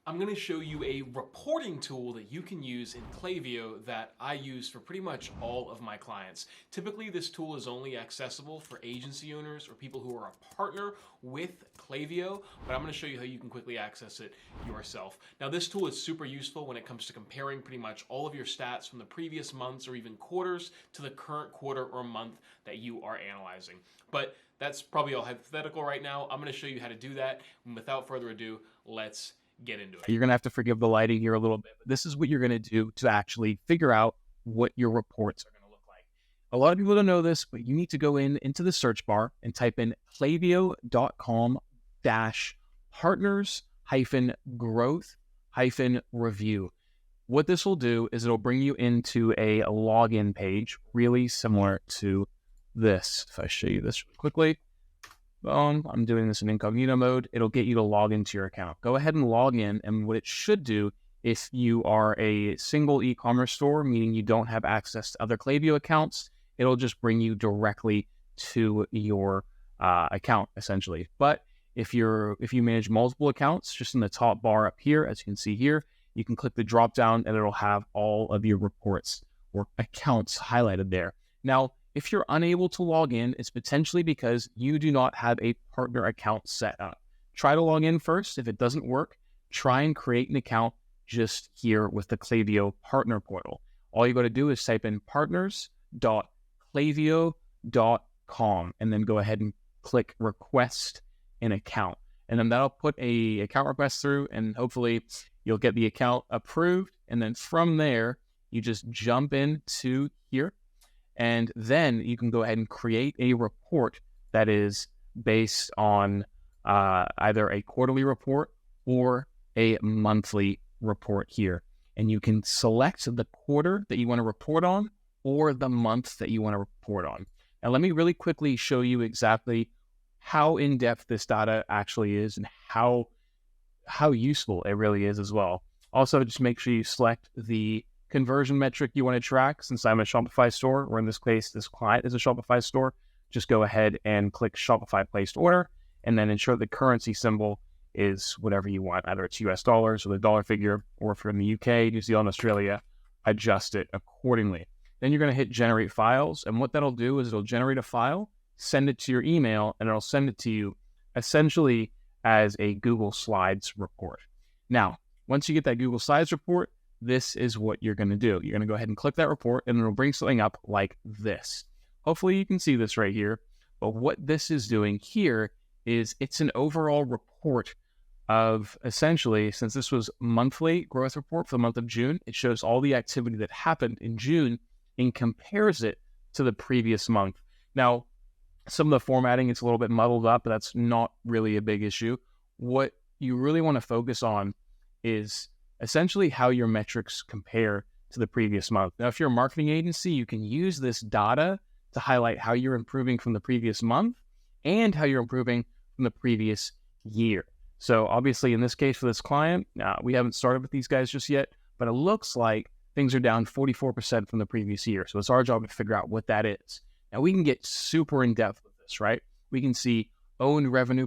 I'm going to show you a reporting tool that you can use in Klaviyo that I use for pretty much all of my clients. Typically, this tool is only accessible for agency owners or people who are a partner with Klaviyo, but I'm going to show you how you can quickly access it yourself. Now, this tool is super useful when it comes to comparing pretty much all of your stats from the previous months or even quarters to the current quarter or month that you are analyzing. But that's probably all hypothetical right now. I'm going to show you how to do that. And without further ado, let's get into it. You're going to have to forgive the lighting here a little bit, but this is what you're going to do to actually figure out what your reports are going to look like. A lot of people don't know this, but you need to go into the search bar and type in klaviyo.com-partners-growth-review. What this will do is it'll bring you into a login page, really similar to this. If I show you this really quickly. I'm doing this in incognito mode. It'll get you to log into your account. Go ahead and log in, and what it should do, if you are a single e-commerce store, meaning you don't have access to other Klaviyo accounts, it'll just bring you directly to your account, essentially. But if you manage multiple accounts, just in the top bar up here, as you can see here, you can click the drop down, and it'll have all of your reports or accounts highlighted there. Now, if you're unable to log in, it's potentially because you do not have a partner account set up. Try to log in first. If it doesn't work, try and create an account just here with the Klaviyo partner portal. All you got to do is type in partners.klaviyo.com and then go ahead and click request an account. And then that'll put a account request through, and hopefully you'll get the account approved. And then from there, you just jump into here. And then you can go ahead and create a report that is based on either a quarterly report or a monthly report here. And you can select the quarter that you want to report on or the month that you want to report on. Now, let me really quickly show you exactly how in-depth this data actually is and how useful it really is as well. Also, just make sure you select the conversion metric you want to track. Since I'm a Shopify store, or in this case, this client is a Shopify store, just go ahead and click Shopify placed order, and then ensure the currency symbol is whatever you want, either it's US dollars or the dollar figure, or if you're in the UK, New Zealand, Australia, adjust it accordingly. Then you're going to hit generate files, and what that'll do is it'll generate a file, send it to your email, and it'll send it to you essentially as a Google Slides report. Now, once you get that Google Slides report, this is what you're going to do. You're going to go ahead and click that report, and it'll bring something up like this. Hopefully you can see this right here. But what this is doing here is it's an overall report of essentially, since this was monthly growth report for the month of June, it shows all the activity that happened in June and compares it to the previous month. Now, some of the formatting, it's a little bit muddled up, but that's not really a big issue. What you really want to focus on is essentially how your metrics compare to the previous month. Now, if you're a marketing agency, you can use this data to highlight how you're improving from the previous month and how you're improving from the previous year. So obviously in this case for this client, we haven't started with these guys just yet, but it looks like things are down 44% from the previous year. So it's our job to figure out what that is. Now we can get super in depth with this, right? We can see owned revenue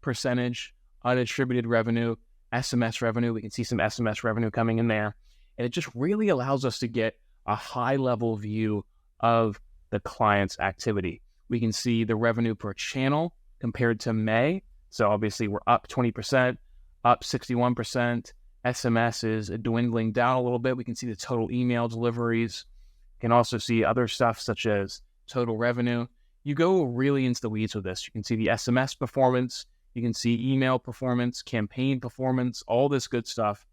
percentage, unattributed revenue, SMS revenue. We can see some SMS revenue coming in there. And it just really allows us to get a high level view of the client's activity. We can see the revenue per channel compared to May. So obviously we're up 20%, up 61%. SMS is dwindling down a little bit. We can see the total email deliveries. You can also see other stuff such as total revenue. You go really into the weeds with this. You can see the SMS performance. You can see email performance, campaign performance, all this good stuff.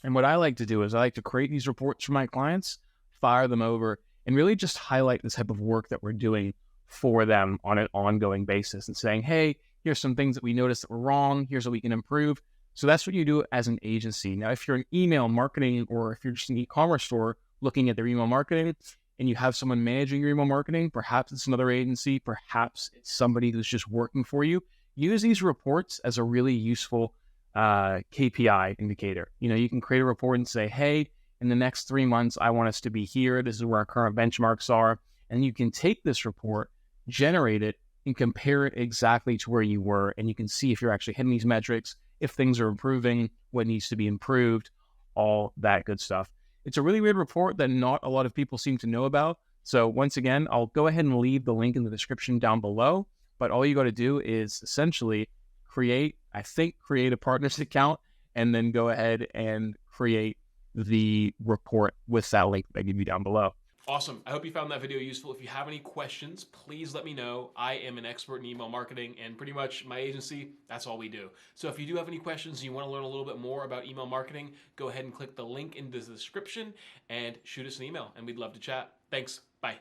And what I like to do is I like to create these reports for my clients, fire them over, and really just highlight the type of work that we're doing for them on an ongoing basis and saying, hey, here's some things that we noticed that were wrong. Here's what we can improve. So that's what you do as an agency. Now, if you're an email marketing or if you're just an e-commerce store looking at their email marketing and you have someone managing your email marketing, perhaps it's another agency, perhaps it's somebody who's just working for you. Use these reports as a really useful KPI indicator. You can create a report and say, hey, in the next 3 months, I want us to be here. This is where our current benchmarks are. And you can take this report, generate it, and compare it exactly to where you were. And you can see if you're actually hitting these metrics if things are improving, what needs to be improved, all that good stuff. It's a really weird report that not a lot of people seem to know about. So once again, I'll go ahead and leave the link in the description down below, but all you got to do is essentially create a partners account and then go ahead and create the report with that link that I give you down below. Awesome. I hope you found that video useful. If you have any questions, please let me know. I am an expert in email marketing, and pretty much my agency, that's all we do. So if you do have any questions and you want to learn a little bit more about email marketing, go ahead and click the link in the description and shoot us an email, and we'd love to chat. Thanks. Bye.